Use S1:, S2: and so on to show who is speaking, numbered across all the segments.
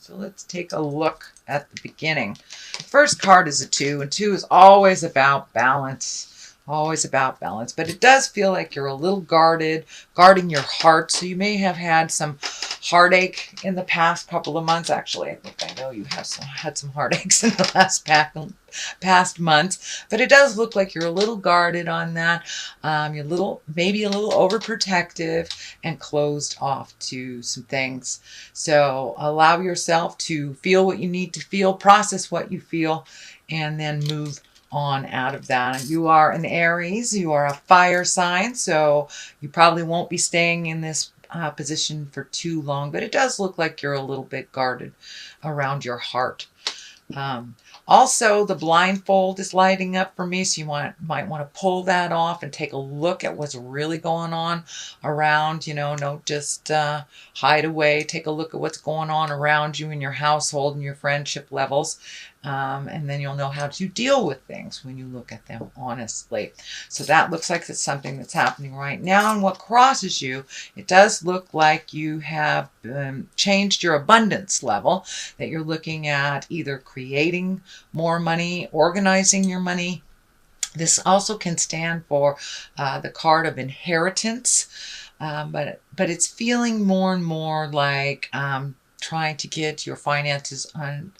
S1: So let's take a look at the beginning. The first card is a 2, and 2 is always about balance. Always about balance. But it does feel like you're a little guarded, guarding your heart. So you may have had some heartache in the past couple of months. Actually, I think I know you have had some heartaches in the last past months. But it does look like you're a little guarded on that. You're maybe a little overprotective and closed off to some things. So allow yourself to feel what you need to feel, process what you feel, and then move on out of that. You are an Aries, you are a fire sign, so you probably won't be staying in this position for too long, but it does look like you're a little bit guarded around your heart. Also, the blindfold is lighting up for me, so you might want to pull that off and take a look at what's really going on around. Don't just hide away. Take a look at what's going on around you in your household and your friendship levels. And then you'll know how to deal with things when you look at them honestly. So that looks like it's something that's happening right now. And what crosses you, it does look like you have changed your abundance level, that you're looking at either creating more money, organizing your money. This also can stand for the card of inheritance, but it's feeling more and more like trying to get your finances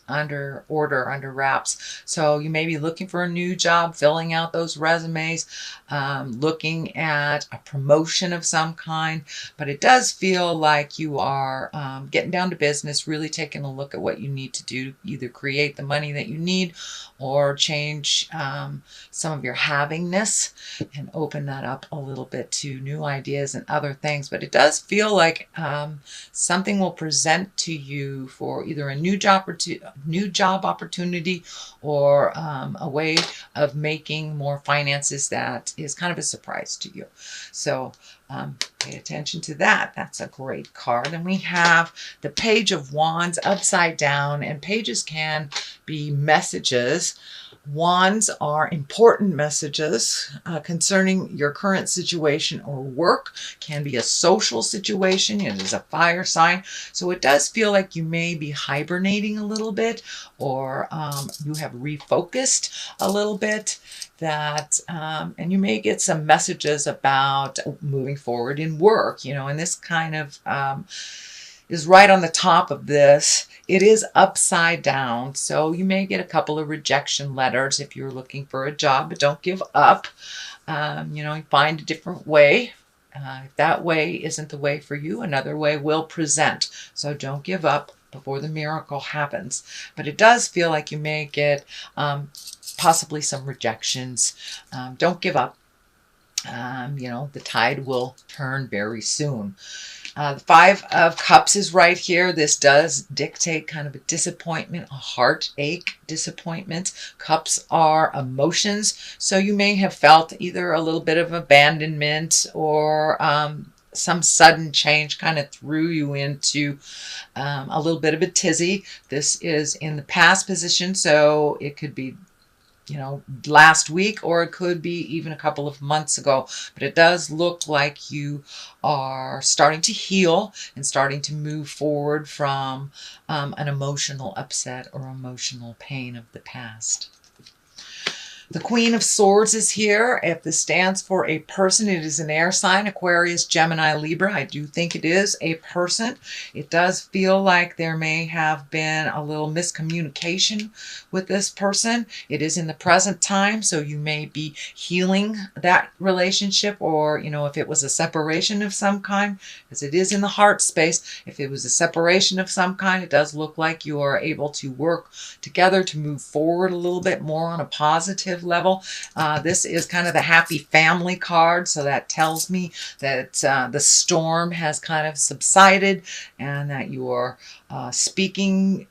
S1: under order, under wraps. So you may be looking for a new job, filling out those resumes, looking at a promotion of some kind. But it does feel like you are getting down to business, really taking a look at what you need to do, either create the money that you need or change some of your havingness and open that up a little bit to new ideas and other things. But it does feel like something will present to you for either a new job opportunity or a way of making more finances that is kind of a surprise to you. So pay attention to that. That's a great card. And we have the Page of Wands upside down, and pages can be messages. Wands are important messages concerning your current situation or work. Can be a social situation. It is a fire sign. So it does feel like you may be hibernating a little bit, or you have refocused a little bit. And you may get some messages about moving forward in work, and this kind of is right on the top of this. It is upside down, so you may get a couple of rejection letters if you're looking for a job, but don't give up. Find a different way. If that way isn't the way for you, another way will present. So don't give up before the miracle happens. But it does feel like you may get possibly some rejections. Don't give up. The tide will turn very soon. The Five of Cups is right here. This does dictate kind of a disappointment, a heartache disappointment. Cups are emotions. So you may have felt either a little bit of abandonment or some sudden change kind of threw you into a little bit of a tizzy. This is in the past position, so it could be last week, or it could be even a couple of months ago. But it does look like you are starting to heal and starting to move forward from an emotional upset or emotional pain of the past. The Queen of Swords is here. If this stands for a person, it is an air sign, Aquarius, Gemini, Libra. I do think it is a person. It does feel like there may have been a little miscommunication with this person. It is in the present time, so you may be healing that relationship, or, if it was a separation of some kind, because it is in the heart space. If it was a separation of some kind, it does look like you are able to work together to move forward a little bit more on a positive level. This is kind of the happy family card, so that tells me that the storm has kind of subsided and that you are speaking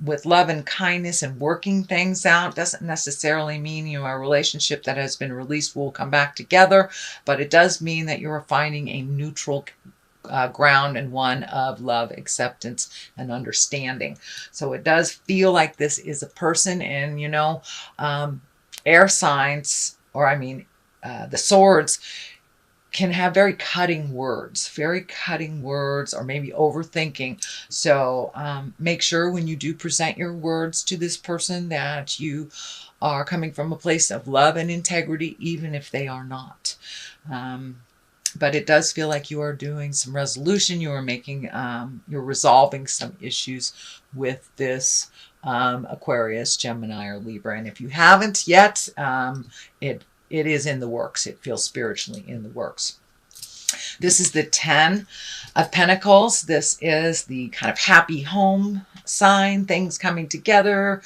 S1: with love and kindness and working things out. Doesn't necessarily mean a relationship that has been released will come back together, but it does mean that you are finding a neutral ground, and one of love, acceptance, and understanding. So it does feel like this is a person, and air signs, or the swords can have very cutting words, or maybe overthinking. So make sure when you do present your words to this person that you are coming from a place of love and integrity, even if they are not. But it does feel like you are doing some resolution. You are making, you're resolving some issues with this Aquarius, Gemini, or Libra. And if you haven't yet, it is in the works. It feels spiritually in the works. This is the 10 of Pentacles. This is the kind of happy home sign, things coming together.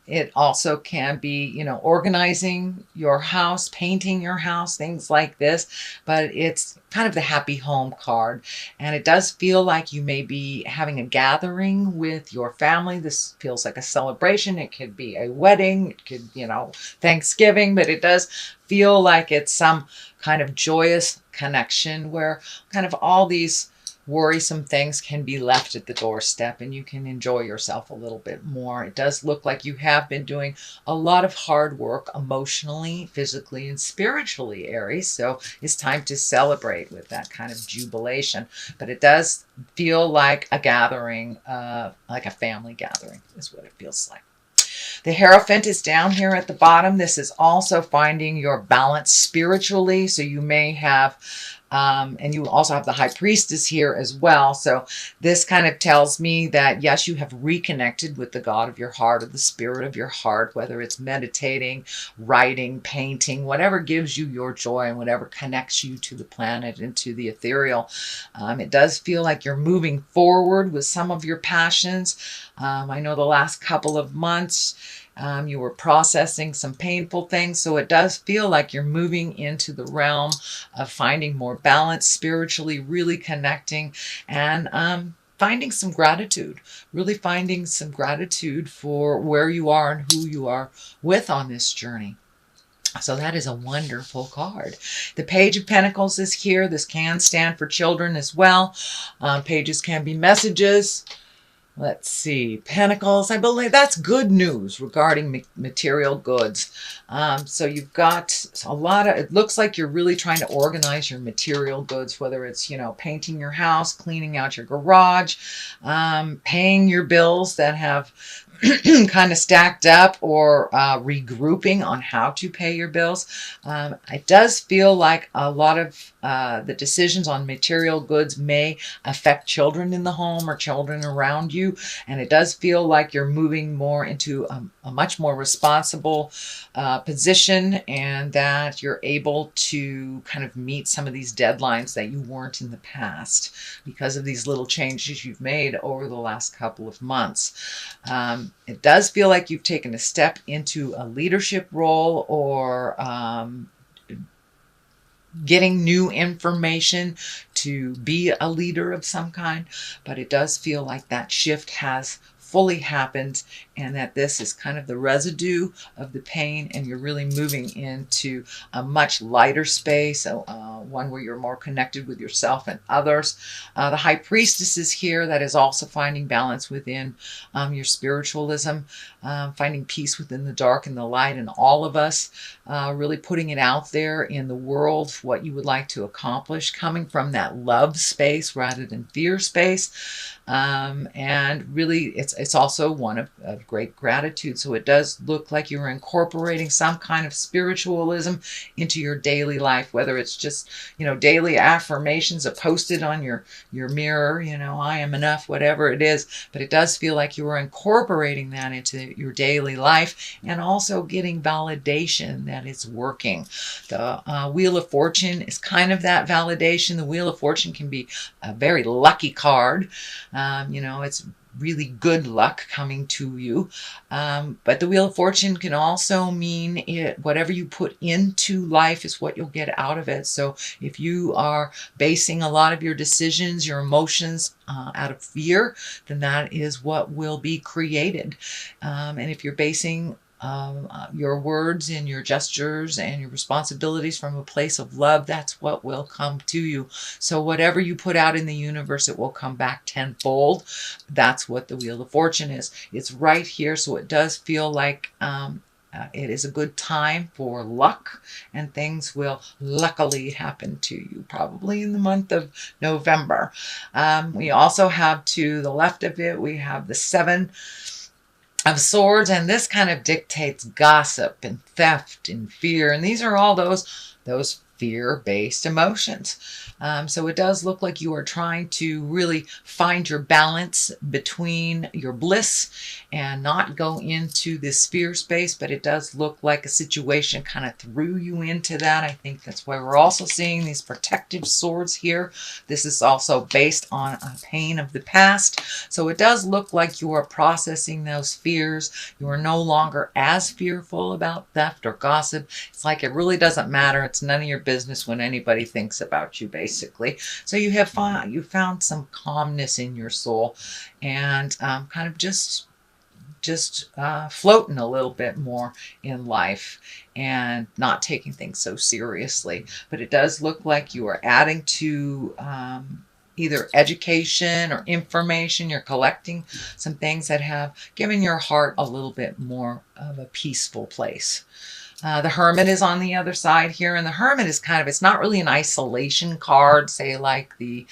S1: It also can be, you know, organizing your house, painting your house, things like this. But it's kind of the happy home card. And it does feel like you may be having a gathering with your family. This feels like a celebration. It could be a wedding. It could, you know, Thanksgiving. But it does feel like it's some kind of joyous connection where kind of all these worrisome things can be left at the doorstep and you can enjoy yourself a little bit more. It does look like you have been doing a lot of hard work emotionally, physically, and spiritually, Aries. So it's time to celebrate with that kind of jubilation. But it does feel like a gathering, like a family gathering is what it feels like. The Hierophant is down here at the bottom. This is also finding your balance spiritually. So you may have, and you also have the High Priestess here as well. So this kind of tells me that, yes, you have reconnected with the God of your heart, or the spirit of your heart, whether it's meditating, writing, painting, whatever gives you your joy and whatever connects you to the planet and to the ethereal. It does feel like you're moving forward with some of your passions. I know the last couple of months, you were processing some painful things. So it does feel like you're moving into the realm of finding more balance spiritually, really connecting, and finding some gratitude, really finding some gratitude for where you are and who you are with on this journey. So that is a wonderful card. The Page of Pentacles is here. This can stand for children as well. Pages can be messages. Let's see, Pentacles, I believe that's good news regarding material goods. So you've got a lot of, it looks like you're really trying to organize your material goods, whether it's, you know, painting your house, cleaning out your garage, paying your bills that have kind of stacked up, or regrouping on how to pay your bills. It does feel like a lot of the decisions on material goods may affect children in the home or children around you. And it does feel like you're moving more into a much more responsible position, and that you're able to kind of meet some of these deadlines that you weren't in the past because of these little changes you've made over the last couple of months. It does feel like you've taken a step into a leadership role, or getting new information to be a leader of some kind. But it does feel like that shift has fully happened, and that this is kind of the residue of the pain, and you're really moving into a much lighter space, one where you're more connected with yourself and others. The High Priestess is here. That is also finding balance within your spiritualism, finding peace within the dark and the light in all of us, really putting it out there in the world, what you would like to accomplish, coming from that love space rather than fear space. And really, it's also one of great gratitude. So it does look like you're incorporating some kind of spiritualism into your daily life, whether it's just, you know, daily affirmations are posted on your mirror, you know, I am enough, whatever it is. But it does feel like you are incorporating that into your daily life, and also getting validation that it's working. The Wheel of Fortune is kind of that validation. The Wheel of Fortune can be a very lucky card. You know, it's really good luck coming to you. But the Wheel of Fortune can also mean whatever you put into life is what you'll get out of it. So if you are basing a lot of your decisions, your emotions out of fear, then that is what will be created. And if you're basing your words and your gestures and your responsibilities from a place of love, that's what will come to you. So whatever you put out in the universe, it will come back tenfold. That's what the Wheel of Fortune is. It's right here. So it does feel like It is a good time for luck, and things will luckily happen to you, probably in the month of November. We also have, to the left of it, we have the Seven of Swords, and this kind of dictates gossip and theft and fear, and these are all those fear-based emotions. So it does look like you are trying to really find your balance between your bliss and not go into this fear space, but it does look like a situation kind of threw you into that. I think that's why we're also seeing these protective swords here. This is also based on a pain of the past. So it does look like you are processing those fears. You are no longer as fearful about theft or gossip. It's like it really doesn't matter. It's none of your business when anybody thinks about you, basically. So you found some calmness in your soul, and kind of just floating a little bit more in life and not taking things so seriously. But it does look like you are adding to either education or information. You're collecting some things that have given your heart a little bit more of a peaceful place. The Hermit is on the other side here, and the Hermit is kind of, it's not really an isolation card, say like the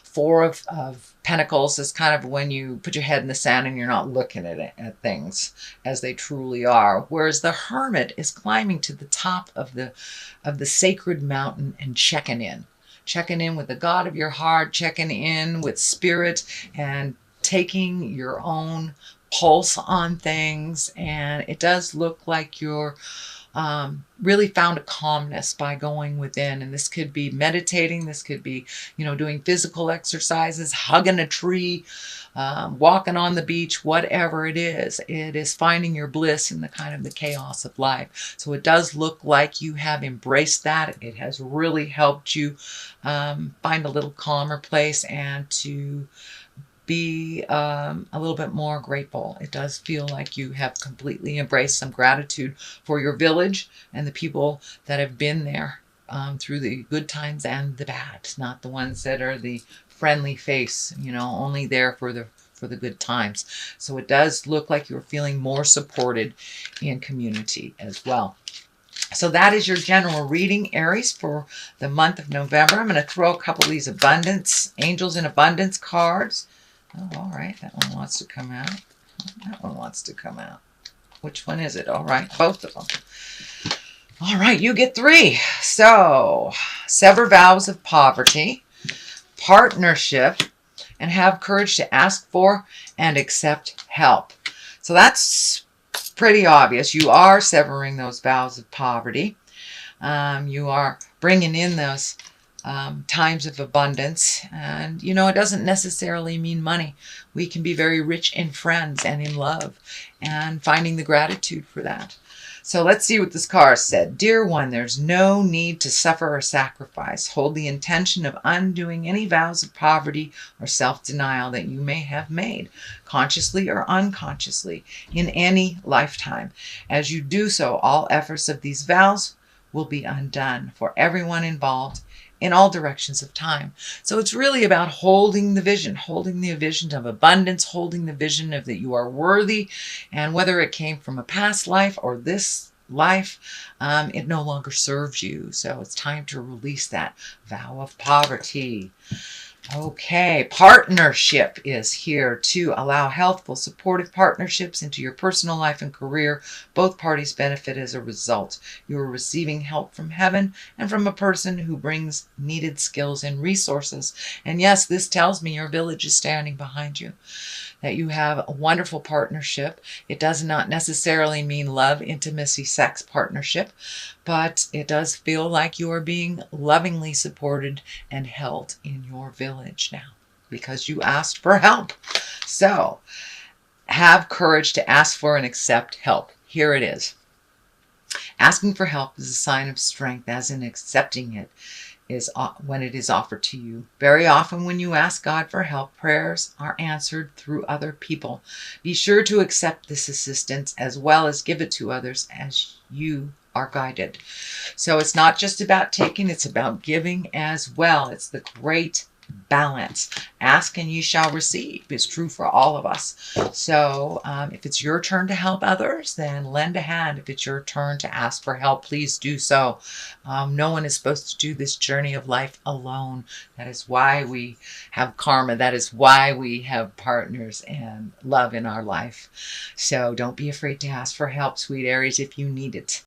S1: Four of Pentacles is kind of when you put your head in the sand and you're not looking at things as they truly are. Whereas the Hermit is climbing to the top of the sacred mountain and checking in. Checking in with the God of your heart, checking in with spirit, and taking your own pulse on things. And it does look like you're really found a calmness by going within. And this could be meditating. This could be, doing physical exercises, hugging a tree, walking on the beach, whatever it is. It is finding your bliss in the kind of the chaos of life. So it does look like you have embraced that. It has really helped you find a little calmer place and to be a little bit more grateful. It does feel like you have completely embraced some gratitude for your village and the people that have been there through the good times and the bad, not the ones that are the friendly face, only there for the good times. So it does look like you're feeling more supported in community as well. So that is your general reading, Aries, for the month of November. I'm going to throw a couple of these Angels in Abundance cards. Oh, all right. That one wants to come out. That one wants to come out. Which one is it? All right. Both of them. All right. You get 3. So, sever vows of poverty, partnership, and have courage to ask for and accept help. So that's pretty obvious. You are severing those vows of poverty. You are bringing in those times of abundance. And, it doesn't necessarily mean money. We can be very rich in friends and in love and finding the gratitude for that. So let's see what this card said. Dear one, there's no need to suffer or sacrifice. Hold the intention of undoing any vows of poverty or self-denial that you may have made, consciously or unconsciously, in any lifetime. As you do so, all efforts of these vows will be undone for everyone involved in all directions of time. So it's really about holding the vision of abundance, holding the vision of that you are worthy, and whether it came from a past life or this life, it no longer serves you. So it's time to release that vow of poverty. Okay, partnership is here to allow healthful, supportive partnerships into your personal life and career. Both parties benefit as a result. You are receiving help from heaven and from a person who brings needed skills and resources. And yes, this tells me your village is standing behind you, that you have a wonderful partnership. It does not necessarily mean love, intimacy, sex partnership, but it does feel like you are being lovingly supported and held in your village now because you asked for help. So have courage to ask for and accept help. Here it is. Asking for help is a sign of strength, as in accepting it is when it is offered to you. Very often when you ask God for help, prayers are answered through other people. Be sure to accept this assistance as well as give it to others as you are guided. So it's not just about taking, it's about giving as well. It's the great balance. Ask and you shall receive is true for all of us. So if it's your turn to help others, then lend a hand. If it's your turn to ask for help, please do so. No one is supposed to do this journey of life alone. That is why we have karma. That is why we have partners and love in our life. So don't be afraid to ask for help, sweet Aries, if you need it.